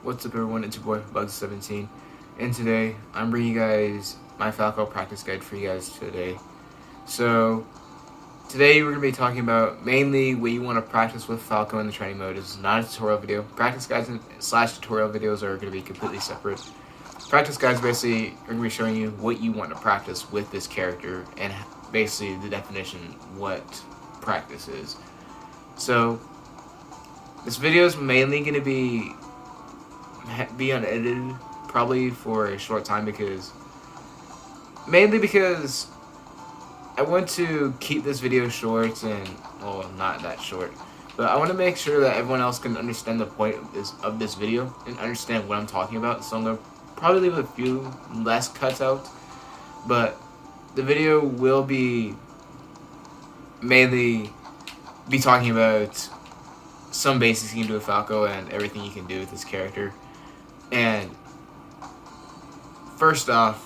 What's up everyone, it's your boy Bugz17, and today I'm bringing you guys my Falco practice guide for you guys today. So today we're going to be talking about mainly what you want to practice with Falco in the training mode. This is not a tutorial video. Practice guides / tutorial videos are going to be completely separate. Practice guides basically are going to be showing you what you want to practice with this character and basically the definition what practice is. So this video is mainly going to be unedited probably for a short time mainly because I want to keep this video short and, well, not that short, but I want to make sure that everyone else can understand the point of this video and understand what I'm talking about. So I'm going to probably leave a few less cuts out, but the video will be mainly talking about some basics you can do with Falco and everything you can do with this character. And first off,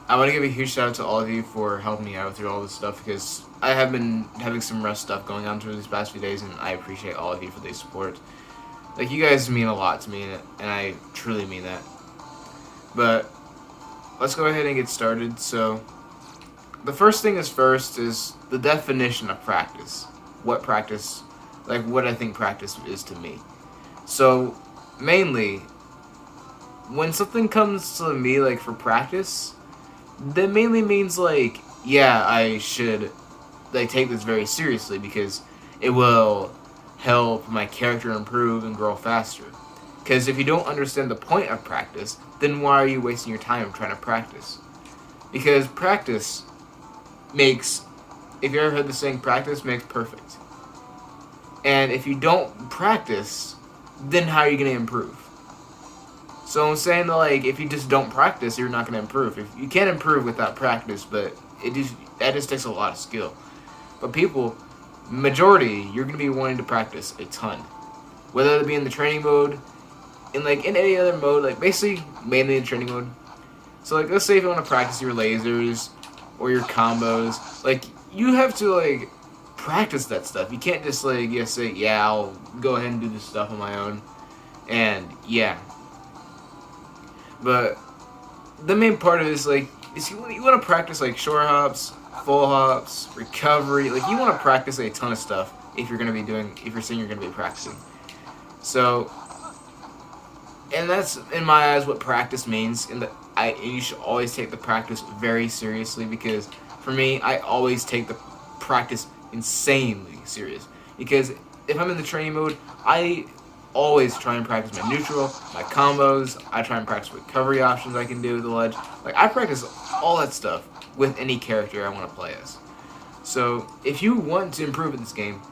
I want to give a huge shout out to all of you for helping me out through all this stuff, because I have been having some rough stuff going on through these past few days, and I appreciate all of you for the support. Like, you guys mean a lot to me, and I truly mean that. But let's go ahead and get started. So the first thing is the definition of practice. What practice, like what I think practice is to me. So mainly, when something comes to me like for practice, that mainly means like, yeah, I should like take this very seriously because it will help my character improve and grow faster. Because if you don't understand the point of practice, then why are you wasting your time trying to practice? Because practice makes, if you ever heard the saying, practice makes perfect. And if you don't practice, then how are you going to improve? So I'm saying that, like, if you just don't practice, you're not going to improve. If you can't improve without practice, but that just takes a lot of skill. But people, majority, you're going to be wanting to practice a ton. Whether it be in the training mode, in any other mode, like basically mainly in training mode. So like, let's say if you want to practice your lasers or your combos, like you have to like practice that stuff. You can't just like say, yeah, I'll go ahead and do this stuff on my own, and yeah. But the main part of it is like, you want to practice like short hops, full hops, recovery. Like you want to practice a ton of stuff if you're saying you're gonna be practicing. So, and that's in my eyes what practice means. And you should always take the practice very seriously, because for me, I always take the practice insanely serious. Because if I'm in the training mode, I always try and practice my neutral, my combos. I try and practice recovery options I can do with the ledge. Like, I practice all that stuff with any character I want to play as. So if you want to improve in this game,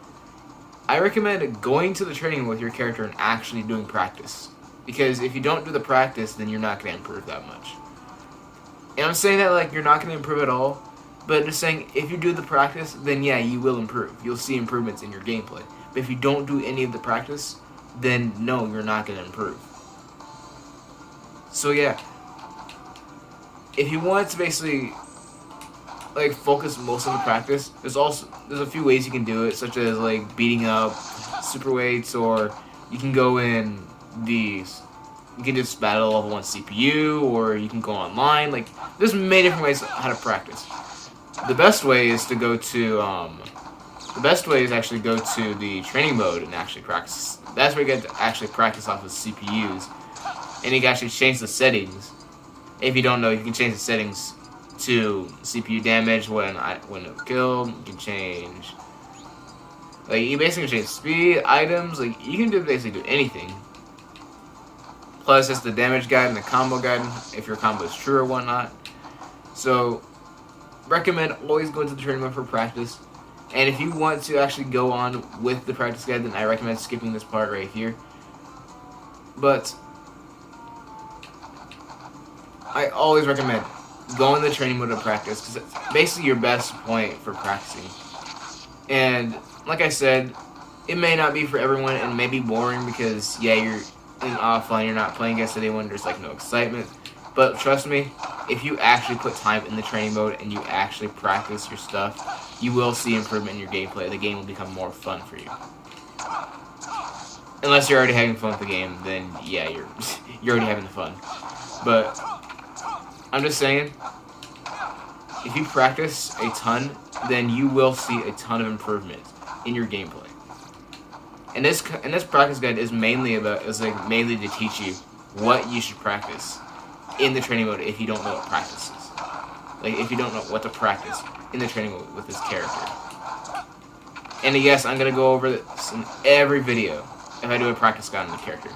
I recommend going to the training mode with your character and actually doing practice. Because if you don't do the practice, then you're not going to improve that much. And I'm saying that like you're not going to improve at all, but just saying if you do the practice, then yeah, you will improve. You'll see improvements in your gameplay. But if you don't do any of the practice, then no, you're not going to improve. So yeah, if you want to basically like focus most on the practice, there's a few ways you can do it, such as like beating up super weights, or you can go in you can just battle level 1 CPU, or you can go online. Like, there's many different ways how to practice. The best way is actually go to the training mode and actually practice. That's where you get to actually practice off of CPUs, and you can actually change the settings. If you don't know, you can change the settings to CPU damage when it killed. You can change, like, you basically change speed, items. Like, you can basically do anything. Plus, it's the damage guide and the combo guide, if your combo is true or whatnot. So, recommend always going to the training mode for practice. And if you want to actually go on with the practice guide, then I recommend skipping this part right here. But I always recommend going to the training mode to practice, because it's basically your best point for practicing. And like I said, it may not be for everyone, and it may be boring because, yeah, you're in offline, you're not playing against anyone, there's like no excitement. But trust me, if you actually put time in the training mode and you actually practice your stuff, you will see improvement in your gameplay. The game will become more fun for you. unless you're already having fun with the game, then yeah, you're you're already having the fun. But I'm just saying, if you practice a ton, then you will see a ton of improvement in your gameplay. And this practice guide is mainly mainly to teach you what you should practice in the training mode if you don't know what practice is. Like if you don't know what to practice in the training mode with this character. And yes, I'm gonna go over this in every video if I do a practice guide on the character.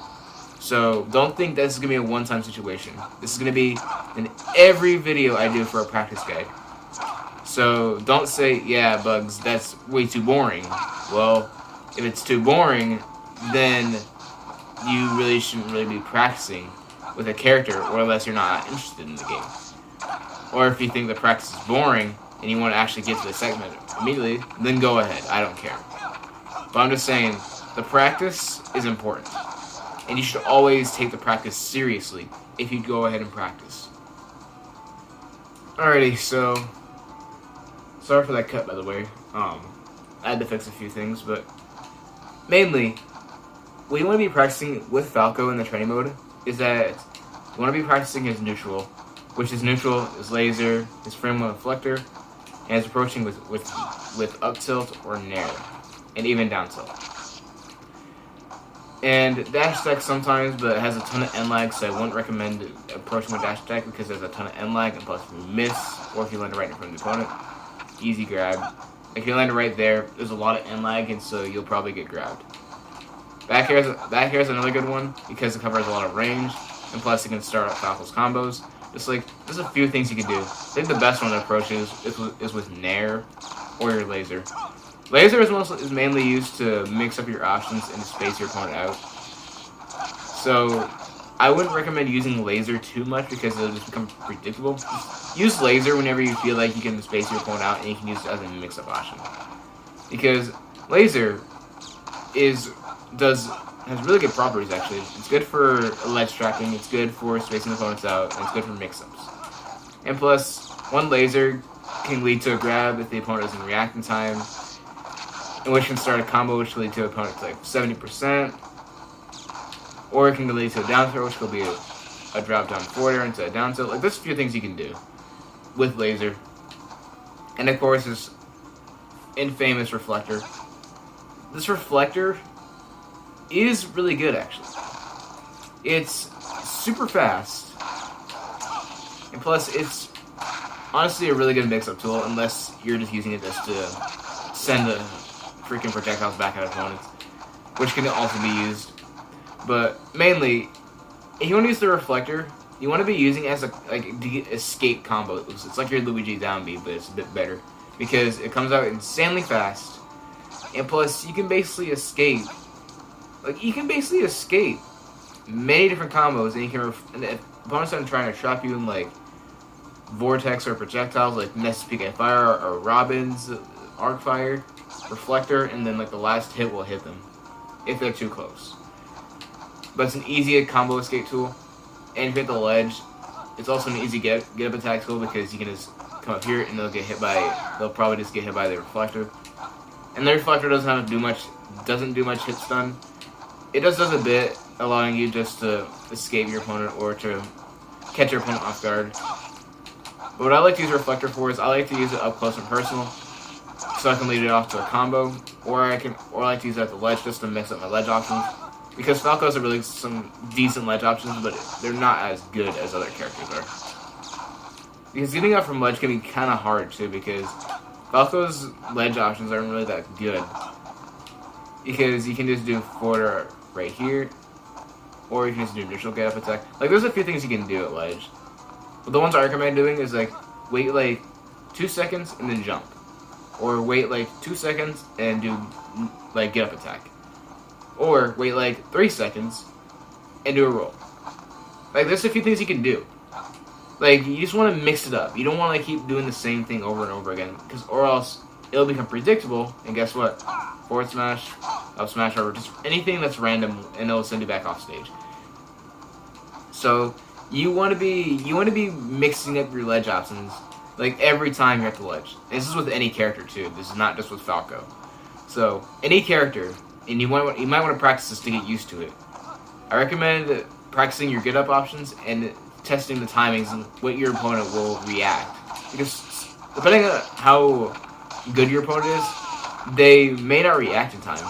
So don't think this is gonna be a one-time situation. This is gonna be in every video I do for a practice guide. So don't say, yeah, Bugz, that's way too boring. Well, if it's too boring, then you really shouldn't really be practicing with a character, or unless you're not interested in the game. Or if you think the practice is boring and you want to actually get to the segment immediately, then go ahead. I don't care. But I'm just saying, the practice is important. And you should always take the practice seriously if you go ahead and practice. Alrighty, so sorry for that cut, by the way. I had to fix a few things, but mainly, what you want to be practicing with Falco in the training mode is that you want to be practicing his neutral, which is neutral, his laser, his frame reflector, and his approaching with up tilt or nair, and even down tilt. And dash attack sometimes, but it has a ton of end lag, so I wouldn't recommend approaching with dash attack because there's a ton of end lag, and plus if you miss, or if you land it right in front of the opponent, easy grab. If you land it right there, there's a lot of end lag, and so you'll probably get grabbed. Back air is another good one because it covers a lot of range, and plus you can start up Falco's combos. Just like, there's a few things you can do. I think the best one to approach is with nair or your laser. Laser is mainly used to mix up your options and space your opponent out. So I wouldn't recommend using laser too much because it'll just become predictable. Use laser whenever you feel like you can space your opponent out and you can use it as a mix-up option. Because laser has really good properties actually. It's good for ledge tracking, it's good for spacing opponents out, and it's good for mix-ups. And plus, one laser can lead to a grab if the opponent doesn't react in time, in which can start a combo which will lead to an opponent to like 70%, or it can lead to a down throw, which will be a drop down forward air into a down tilt. Like, there's a few things you can do with laser. And of course, this infamous reflector. This reflector is really good, actually. It's super fast, and plus, it's honestly a really good mix-up tool, unless you're just using it just to send the freaking projectiles back at opponents, which can also be used. But mainly, if you want to use the reflector, you want to be using it as to escape combo. It's like your Luigi down B, but it's a bit better because it comes out insanely fast, and plus you can basically escape. Many different combos, and you can. And if opponents are trying to trap you in like vortex or projectiles, like Ness's PK Fire or Robin's Arc Fire, reflector, and then like the last hit will hit them if they're too close. But it's an easy combo escape tool, and if you hit the ledge, it's also an easy get up attack tool because you can just come up here and they'll probably just get hit by the reflector. And the reflector doesn't do much hit stun. It just does a bit, allowing you just to escape your opponent or to catch your opponent off guard. But what I like to use reflector for is I like to use it up close and personal, so I can lead it off to a combo, or I like to use it at the ledge just to mix up my ledge options. Because Falco's are really some decent ledge options, but they're not as good as other characters are. Because getting up from ledge can be kind of hard too, because Falco's ledge options aren't really that good. Because you can just do forward right here, or you can just do neutral get up attack. Like, there's a few things you can do at ledge. But the ones I recommend doing is like, wait like 2 seconds and then jump. Or wait like 2 seconds and do like get up attack. Or wait like 3 seconds and do a roll. Like, there's a few things you can do. Like, you just want to mix it up. You don't want to keep doing the same thing over and over again, or else it'll become predictable, and guess what? Forward smash, up smash, or just anything that's random, and it'll send you back off stage. So you want to be mixing up your ledge options like every time you're at the ledge. And this is with any character too. This is not just with Falco. So any character, and you might want to practice this to get used to it. I recommend practicing your get-up options and testing the timings and what your opponent will react. Because depending on how good your opponent is, they may not react in time.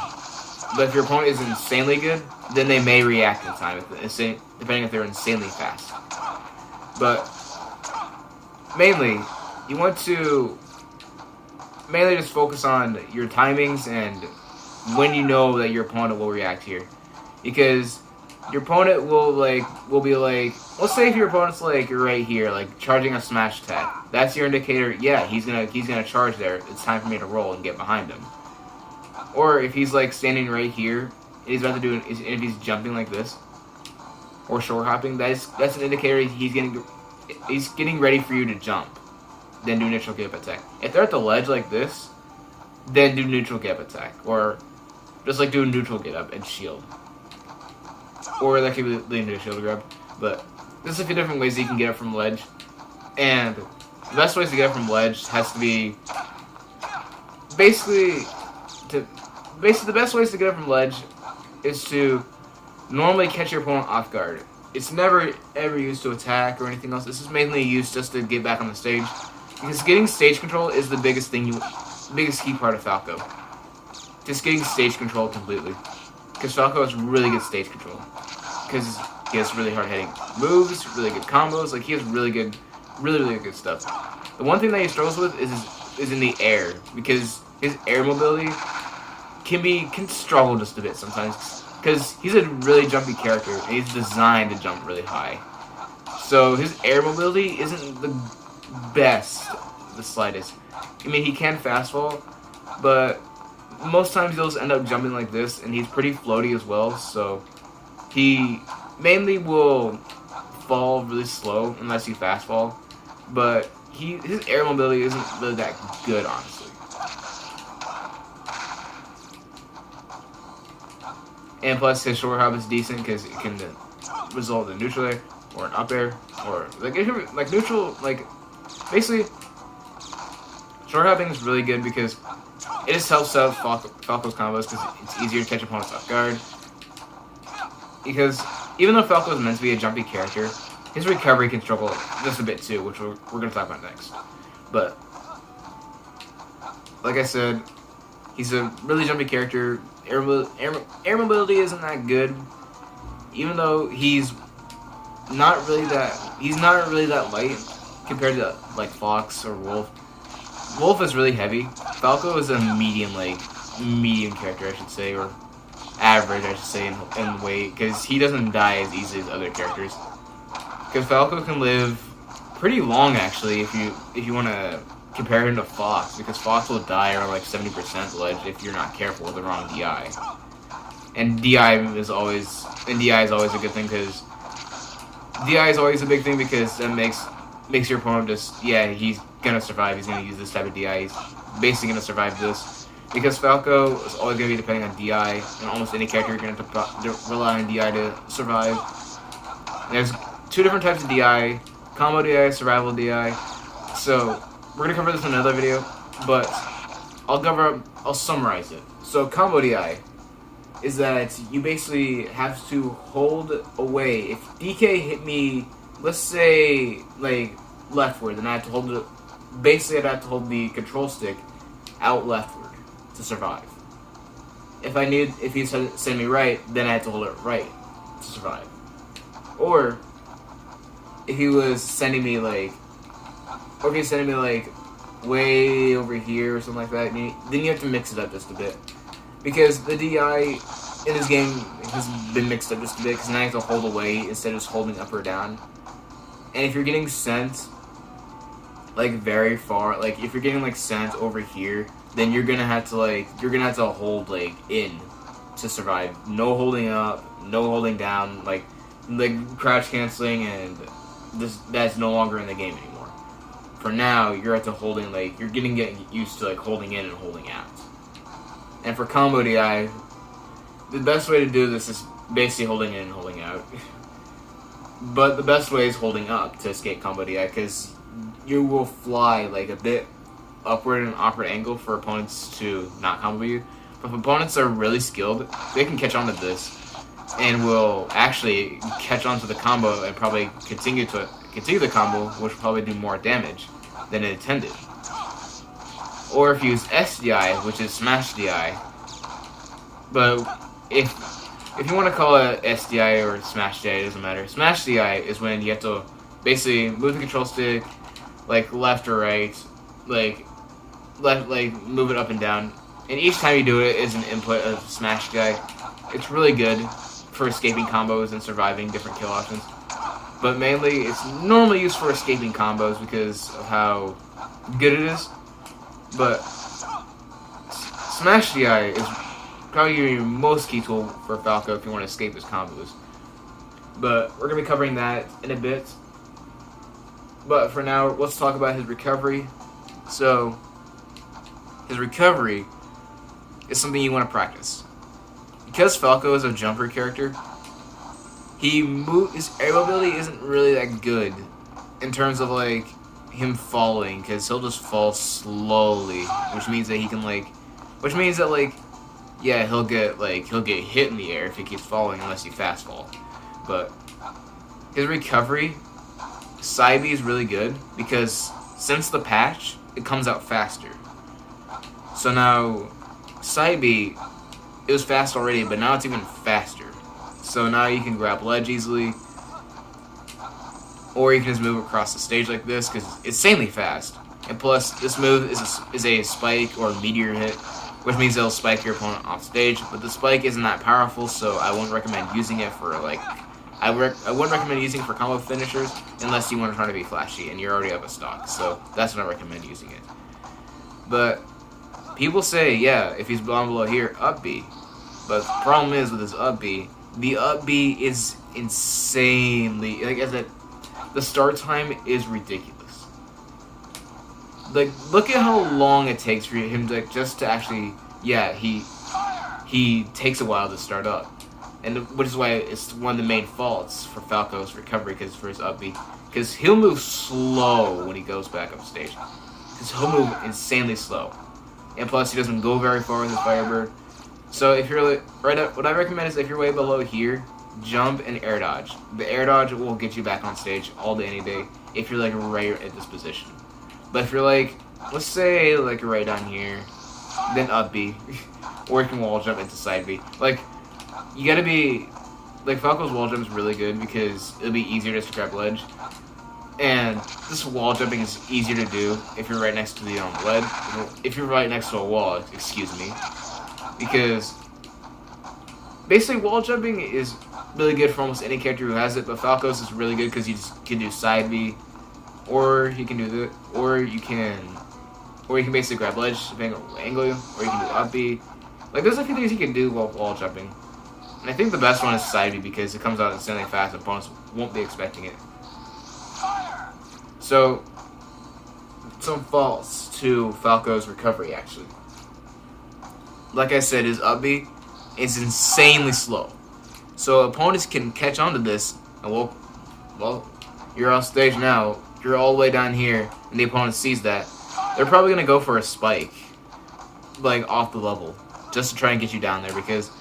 But if your opponent is insanely good, then they may react in time, depending if they're insanely fast. But mainly, you want to just focus on your timings and when you know that your opponent will react here. Because your opponent will be like, let's say if your opponent's like right here, like charging a smash attack. That's your indicator, yeah, he's gonna charge there. It's time for me to roll and get behind him. Or if he's like standing right here and he's about to do if he's jumping like this or short hopping, that's an indicator he's getting ready for you to jump. Then do neutral get up attack. If they're at the ledge like this, then do neutral get up attack, or just like do a neutral get up and shield. Or that could be leading to a shield grab. But there's a few different ways that you can get up from ledge. And the best ways to get up from ledge has to be basically the best ways to get up from ledge is to normally catch your opponent off guard. It's never ever used to attack or anything else. This is mainly used just to get back on the stage. Because getting stage control is the biggest key part of Falco. Just getting stage control completely. Because Falco has really good stage control. Because he has really hard hitting moves, really good combos. Like, he has really good stuff. The one thing that he struggles with is in the air, because his air mobility can struggle just a bit sometimes. Because he's a really jumpy character, and he's designed to jump really high. So his air mobility isn't the best, the slightest. I mean, he can fast fall, but most times he'll end up jumping like this, and he's pretty floaty as well, so he mainly will fall really slow unless you fast fall, but his air mobility isn't really that good, honestly. And plus, his short hop is decent because it can result in neutral air or an up air, or like neutral, like basically short hopping is really good because it just helps out Falco's combos because it's easier to catch opponents off guard. Because even though Falco is meant to be a jumpy character, his recovery can struggle just a bit too, which we're going to talk about next. But like I said, he's a really jumpy character. Air mobility isn't that good, even though he's not really that light compared to like Fox or Wolf. Wolf is really heavy. Falco is a medium character, I should say, or average, I should say, in weight, because he doesn't die as easily as other characters. Because Falco can live pretty long, actually, if you want to compare him to Fox, because Fox will die around like 70% ledge if you're not careful with the wrong DI. And DI is always a good thing, because DI is always a big thing, because that makes your opponent just, yeah, he's gonna survive, he's gonna use this type of DI, he's basically gonna survive this. Because Falco is always gonna be depending on DI, and almost any character you're gonna have to rely on DI to survive. And there's two different types of DI, combo DI, survival DI. So we're gonna cover this in another video, but I'll summarize it. So combo DI is that you basically have to hold away. If DK hit me, let's say like leftward, then I have to hold it. Basically, I'd have to hold the control stick out leftward to survive. If he's sending me right, then I have to hold it right to survive. Or if he was sending me like way over here or something like that, then you have to mix it up just a bit, because the DI in this game has been mixed up just a bit, because now you have to hold away instead of just holding up or down. And if you're getting sent like very far, like if you're getting like sent over here, then you're gonna have to hold like in to survive. No holding up, no holding down, like crouch canceling, and that's no longer in the game anymore. For now, you're at the holding, like you're getting used to like holding in and holding out. And for combo DI, the best way to do this is basically holding in and holding out. But the best way is holding up to escape combo DI, because you will fly like a bit upward and awkward angle for opponents to not combo you. If opponents are really skilled, they can catch on to this and will actually catch on to the combo and probably continue the combo, which will probably do more damage than it intended. Or if you use SDI, which is Smash DI, but if you want to call it SDI or Smash DI, it doesn't matter. Smash DI is when you have to basically move the control stick, like left or right, like move it up and down. And each time you do it is an input of Smash DI. It's really good for escaping combos and surviving different kill options. But mainly, it's normally used for escaping combos because of how good it is. But Smash DI is probably your most key tool for Falco if you want to escape his combos. But we're going to be covering that in a bit. But for now, let's talk about his recovery. So, his recovery is something you want to practice. Because Falco is a jumper character, his aerial ability isn't really that good in terms of like him falling, because he'll just fall slowly, which means that yeah, he'll get hit in the air if he keeps falling unless you fast fall. But his recovery, side B is really good because since the patch, it comes out faster. So now side B, it was fast already, but now it's even faster. So now you can grab ledge easily, or you can just move across the stage like this because it's insanely fast. And plus, this move is a spike or meteor hit, which means it'll spike your opponent off stage. But the spike isn't that powerful, so I wouldn't recommend using it for I wouldn't recommend using it for combo finishers unless you want to try to be flashy and you're already up a stock. So that's when I recommend using it. But people say, yeah, if he's down below here, up B. But the problem is with his up B, the up B is insanely the start time is ridiculous. Like, look at how long it takes for him to just to actually, yeah, he takes a while to start up, and which is why it's one of the main faults for Falco's recovery, because for his up B, because he'll move slow when he goes back up stage, because he'll move insanely slow, and plus he doesn't go very far with his Firebird. So if you're what I recommend is if you're way below here, jump and air dodge. The air dodge will get you back on stage all day, any day, if you're like right at this position. But if you're like, let's say like right down here, then up B, or you can wall jump into side B. Like, you gotta be, like Falco's wall jump is really good because it'll be easier just to grab ledge. And this wall jumping is easier to do if you're right next to the ledge. If you're right next to a wall, excuse me. Because basically wall jumping is really good for almost any character who has it, but Falco's is really good because you just can do side B, or you can do or you can basically grab ledge depending on what angle, or you can do up B. Like, there's a few things you can do while wall jumping, and I think the best one is side B because it comes out insanely fast and opponents won't be expecting it. So, some faults to Falco's recovery actually. Like I said, his up B is insanely slow. So opponents can catch on to this, and well, you're off stage now, you're all the way down here, and the opponent sees that. They're probably going to go for a spike, like off the level, just to try and get you down there, because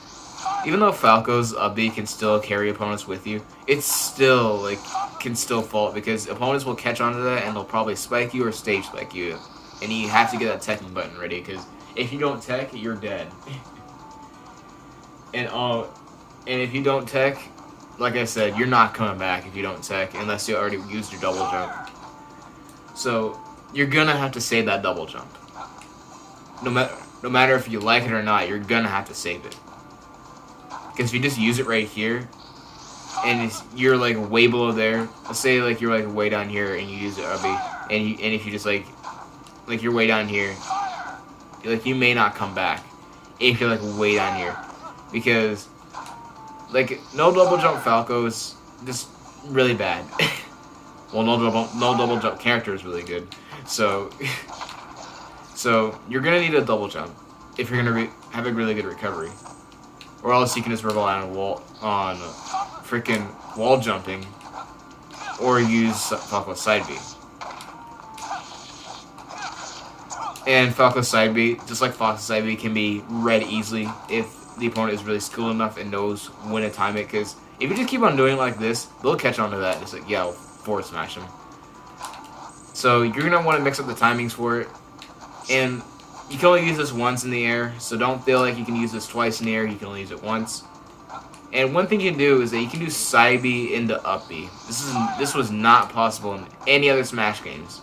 even though Falco's up B can still carry opponents with you, it's still, can still fault, because opponents will catch on to that, and they'll probably spike you or stage spike you, and you have to get that teching button ready, because if you don't tech, you're dead. And if you don't tech, like I said, you're not coming back if you don't tech unless you already used your double jump. So you're gonna have to save that double jump. No matter if you like it or not, you're gonna have to save it. Because if you just use it right here, and you're like way below there, let's say like you're like way down here and you use it RB, and if you just like you're way down here, like you may not come back if you're like way down here, because like no double jump Falco is just really bad. Well, no double jump character is really good. So you're gonna need a double jump if you're gonna have a really good recovery, or else you can just rely on freaking wall jumping, or use Falco's side B. And Falco's side B, just like Fox's side B, can be read easily if the opponent is really skilled enough and knows when to time it. Because if you just keep on doing it like this, they'll catch on to that. It's like, yeah, I'll forward smash them. So you're going to want to mix up the timings for it. And you can only use this once in the air, so don't feel like you can use this twice in the air. You can only use it once. And one thing you can do is that you can do side B into up B. This was not possible in any other Smash games.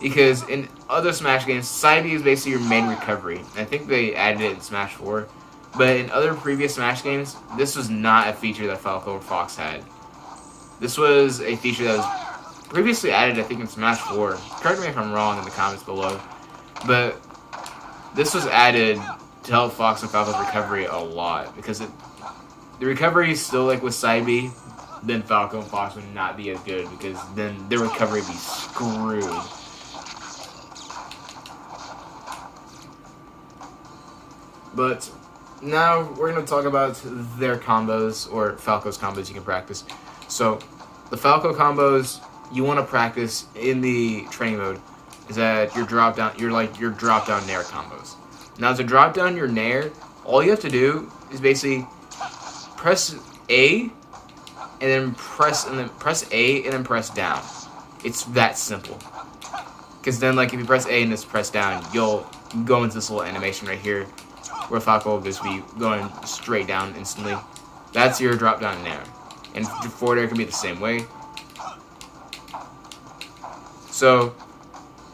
Because in other Smash games, side B is basically your main recovery. I think they added it in Smash 4. But in other previous Smash games, this was not a feature that Falco or Fox had. This was a feature that was previously added, I think, in Smash 4. Correct me if I'm wrong in the comments below. But this was added to help Fox and Falco's recovery a lot. Because the recovery is still like with side B, then Falco and Fox would not be as good. Because then their recovery would be screwed. But now we're going to talk about their combos, or Falco's combos you can practice. So the Falco combos you want to practice in the training mode is that your drop down nair combos. Now to drop down your nair, all you have to do is basically press A and then press A and then press down. It's that simple. Because then, like, if you press A and just press down, you'll go into this little animation right here where Falco will just be going straight down instantly. That's your drop down nair. And forward air can be the same way. So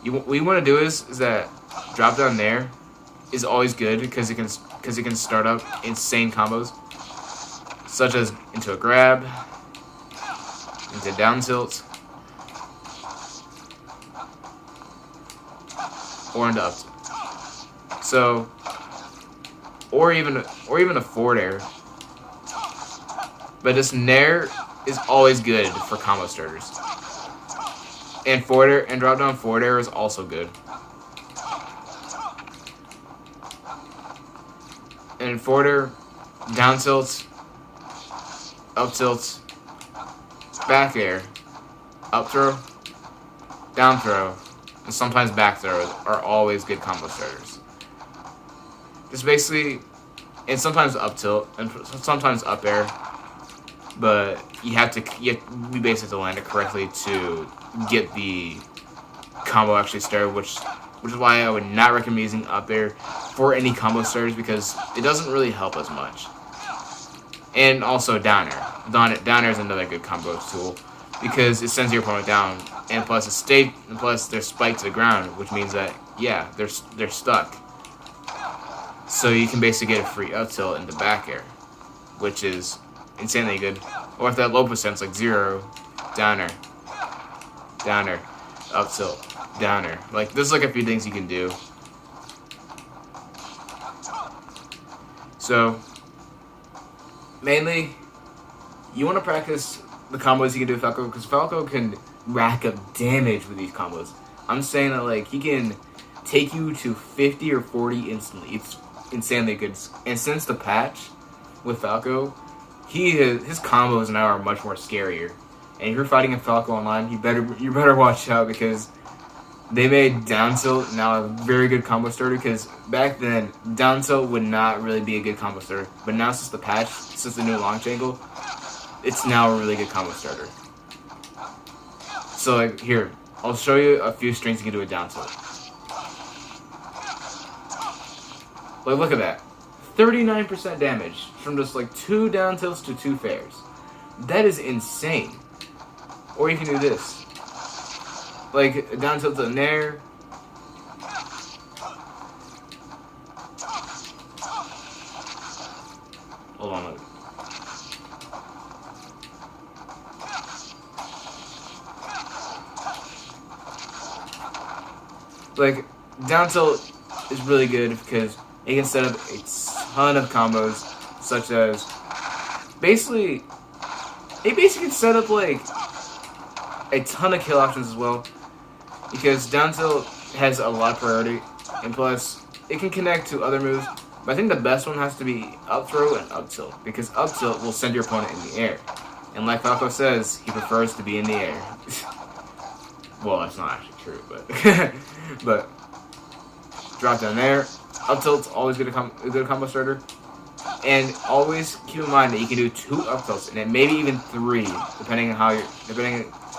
what you want to do is that drop down nair is always good because it can start up insane combos, such as into a grab, into down tilt, or into up tilt. So, or even a forward air. But this nair is always good for combo starters. And forward air and drop down forward air is also good. And forward air, down tilt, up tilt, back air, up throw, down throw, and sometimes back throws are always good combo starters. Just basically, and sometimes up tilt, and sometimes up air, but you have to be basically to land it correctly to get the combo actually started, which is why I would not recommend using up air for any combo starters because it doesn't really help as much. And also down air. Down air is another good combo tool because it sends your opponent down, and plus they're spiked to the ground, which means that yeah, they're stuck. So you can basically get a free up tilt into back air, which is insanely good. Or if that low percent's like 0, down air, up tilt, down air. Like there's like a few things you can do. So mainly, you want to practice the combos you can do with Falco because Falco can rack up damage with these combos. I'm saying that like he can take you to 50 or 40 instantly. It's insanely good. And since the patch with Falco, his combos now are much more scarier. And if you're fighting a Falco online, you better watch out because they made down tilt now a very good combo starter. Because back then, down tilt would not really be a good combo starter, but now since the patch, since the new launch angle, it's now a really good combo starter. So like here, I'll show you a few strings you can do with down tilt. Like look at that. 39% damage from just like 2 down tilts to 2 fairs. That is insane. Or you can do this. Like a down tilt to the nair. Hold on. Like down tilt is really good because it can set up a ton of combos, such as basically can set up like a ton of kill options as well, because down tilt has a lot of priority, and plus it can connect to other moves. But I think the best one has to be up throw and up tilt, because up tilt will send your opponent in the air, and like Falco says, he prefers to be in the air. Well, that's not actually true, but but drop down there. Up tilt's always a good combo starter. And always keep in mind that you can do 2 up tilts, and maybe even 3, depending on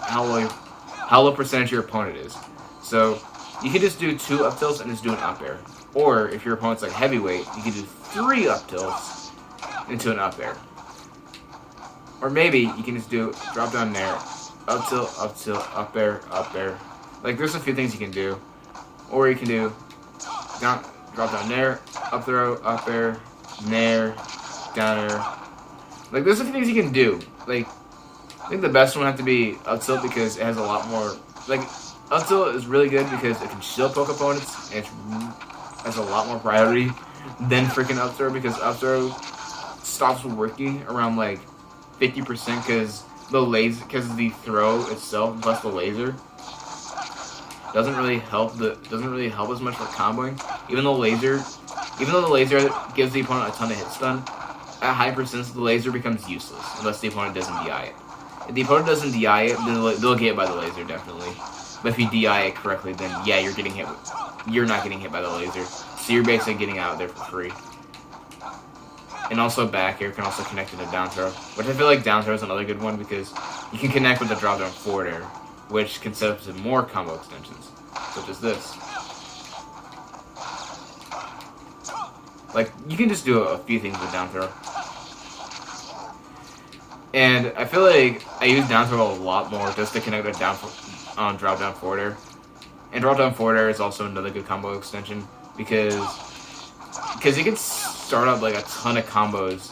how low percentage your opponent is. So you can just do 2 up tilts and just do an up air. Or if your opponent's like heavyweight, you can do 3 up tilts into an up air. Or maybe you can just do drop down there, up tilt, up air, up air. Like there's a few things you can do. Or you can do drop down there, up throw, up air, nair, down air. Like there's a few things you can do. Like I think the best one would have to be up tilt because it has a lot more. Like up tilt is really good because it can shield poke opponents and it has a lot more priority than freaking up throw because up throw stops working around like 50% because the throw itself plus the laser doesn't really help as much for comboing. Even though the laser gives the opponent a ton of hit stun, at high percents the laser becomes useless unless the opponent doesn't DI it. If the opponent doesn't DI it, then they'll get hit by the laser definitely. But if you DI it correctly, then yeah, you're not getting hit by the laser. So you're basically getting out there for free. And also back air can also connect to the down throw, which I feel like down throw is another good one because you can connect with the drop down forward air, which can set up some more combo extensions, such as this. Like, you can just do a few things with down throw. And I feel like I use down throw a lot more just to connect with drop down forward air. And drop down forward air is also another good combo extension because you can start up like a ton of combos.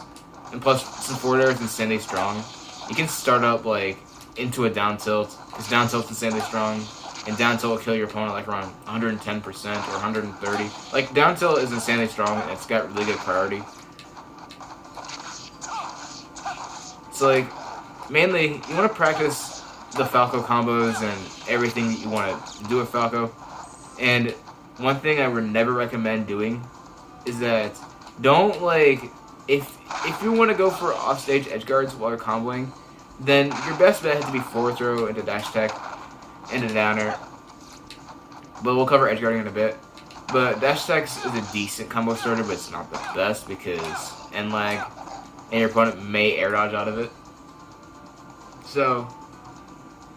And plus, since forward air is insanely strong, you can start up like into a down tilt, because down tilt's insanely strong, and down tilt will kill your opponent like around 110% or 130. Like, down tilt is insanely strong, and it's got really good priority. So, like, mainly, you want to practice the Falco combos and everything that you want to do with Falco. And one thing I would never recommend doing is that don't, like, if you want to go for offstage edge guards while you're comboing, then your best bet has to be forward throw into dash tech, into downer. But we'll cover edge guarding in a bit. But dash tech is a decent combo starter, but it's not the best because end lag, and your opponent may air dodge out of it. So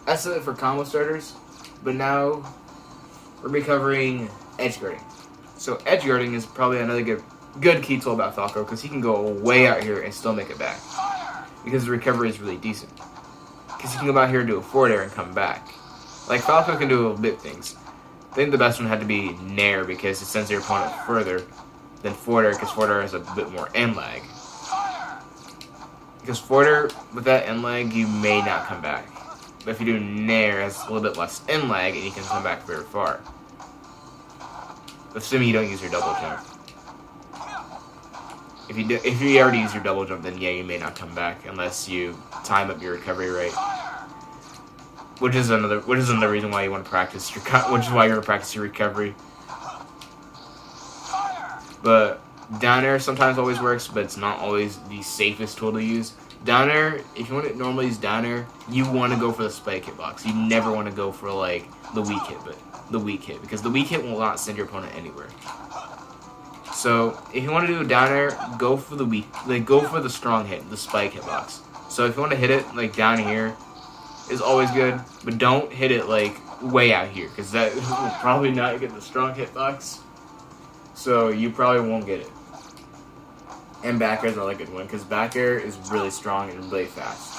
that's it for combo starters. But now we're covering edge guarding. So edge guarding is probably another good key tool about Falco because he can go way out here and still make it back. Because the recovery is really decent. Because you can go out here and do a forward air and come back. Like, Falco can do a bit things. I think the best one had to be nair because it sends your opponent further than forward air because forward air has a bit more end lag. Because forward air, with that end lag, you may not come back. But if you do nair, it has a little bit less end lag and you can come back very far. Assuming you don't use your double jump. If you already use your double jump, then yeah, you may not come back unless you time up your recovery rate. Which is another reason why you want to practice which is why you want to practice your recovery. But down air sometimes always works, but it's not always the safest tool to use. Down air, if you want to normally use down air, you want to go for the spike hitbox. You never want to go for like the weak hit, because the weak hit will not send your opponent anywhere. So if you want to do a down air, go for the strong hit, the spike hitbox. So if you want to hit it like down here, is always good, but don't hit it like way out here, because that will probably not get the strong hitbox. So you probably won't get it. And back air is another good one, because back air is really strong and really fast.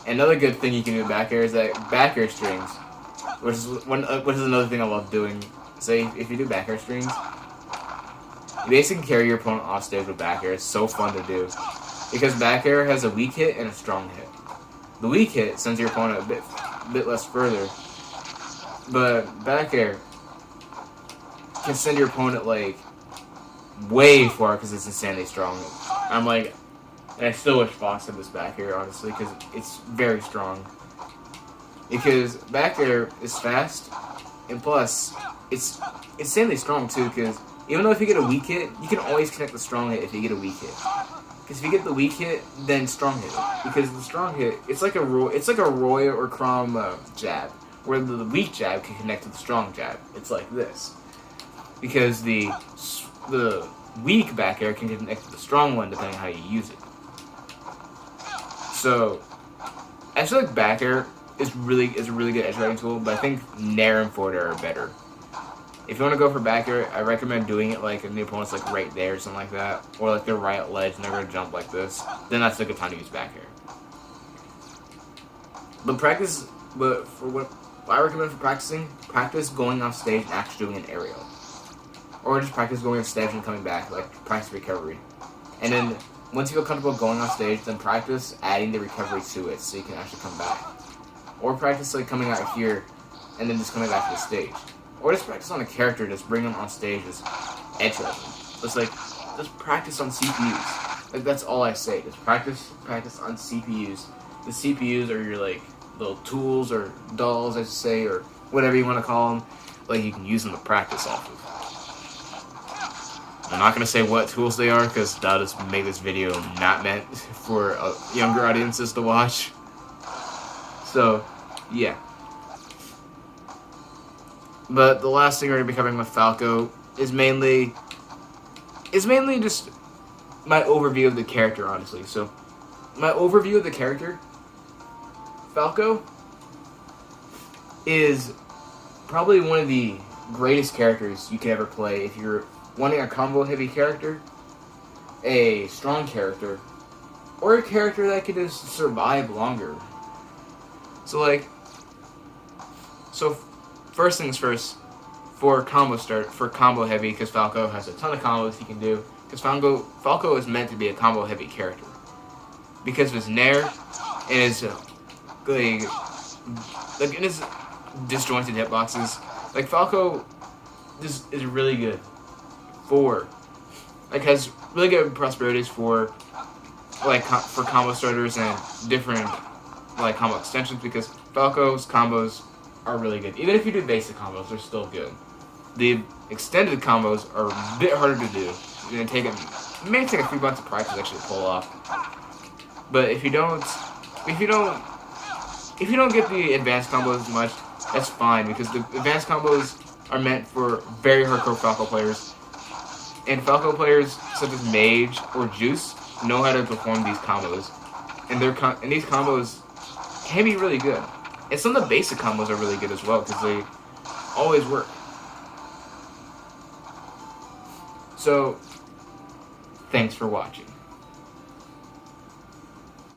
Another good thing you can do with back air is that back air strings, which is another thing I love doing. Say if you do back air strings, you basically carry your opponent off stage with back air. It's so fun to do. Because back air has a weak hit and a strong hit. The weak hit sends your opponent a bit less further. But back air can send your opponent like way far because it's insanely strong. And I still wish Fox had this back air, honestly, because it's very strong. Because back air is fast, and plus, it's insanely strong too, because even though if you get a weak hit, you can always connect the strong hit if you get a weak hit. Because if you get the weak hit, then strong hit. Because the strong hit, it's like a Roy or Crom jab, where the weak jab can connect to the strong jab. It's like this. because the weak back air can connect to the strong one depending on how you use it. So I feel like back air is a really good edge riding tool, but I think Nair and forward air are better. If you want to go for back air, I recommend doing it like if the opponent's like right there or something like that, or like they're right at ledge and they're gonna jump like this. Then that's a good time to use back air. But for what I recommend for practicing, practice going off stage and actually doing an aerial, or just practice going off stage and coming back, like practice recovery. And then once you feel comfortable going off stage, then practice adding the recovery to it so you can actually come back. Or practice like coming out here and then just coming back to the stage. Or just practice on a character, just bring them on stage as edge riding. Just practice on CPUs. Like that's all I say. Just practice on CPUs. The CPUs are your like little tools or dolls, I should say, or whatever you want to call them. Like you can use them to practice off of. I'm not gonna say what tools they are because that'll just make this video not meant for younger audiences to watch. So, yeah. But the last thing we're going to be covering with Falco is mainly just my overview of the character, honestly. So, my overview of the character, Falco, is probably one of the greatest characters you could ever play if you're wanting a combo-heavy character, a strong character, or a character that can just survive longer. So first things first, for combo heavy, because Falco has a ton of combos he can do, because Falco is meant to be a combo heavy character. Because of his Nair, and his, in his disjointed hitboxes, like Falco is really good has really good prosperities for combo starters and different combo extensions, because Falco's combos are really good. Even if you do basic combos, they're still good. The extended combos are a bit harder to do. It may take a few months of practice to actually pull off. But if you don't get the advanced combos as much, that's fine, because the advanced combos are meant for very hardcore Falco players. And Falco players such as Mage or Juice know how to perform these combos. And these combos can be really good. And some of the basic combos are really good as well, because they always work. So, thanks for watching.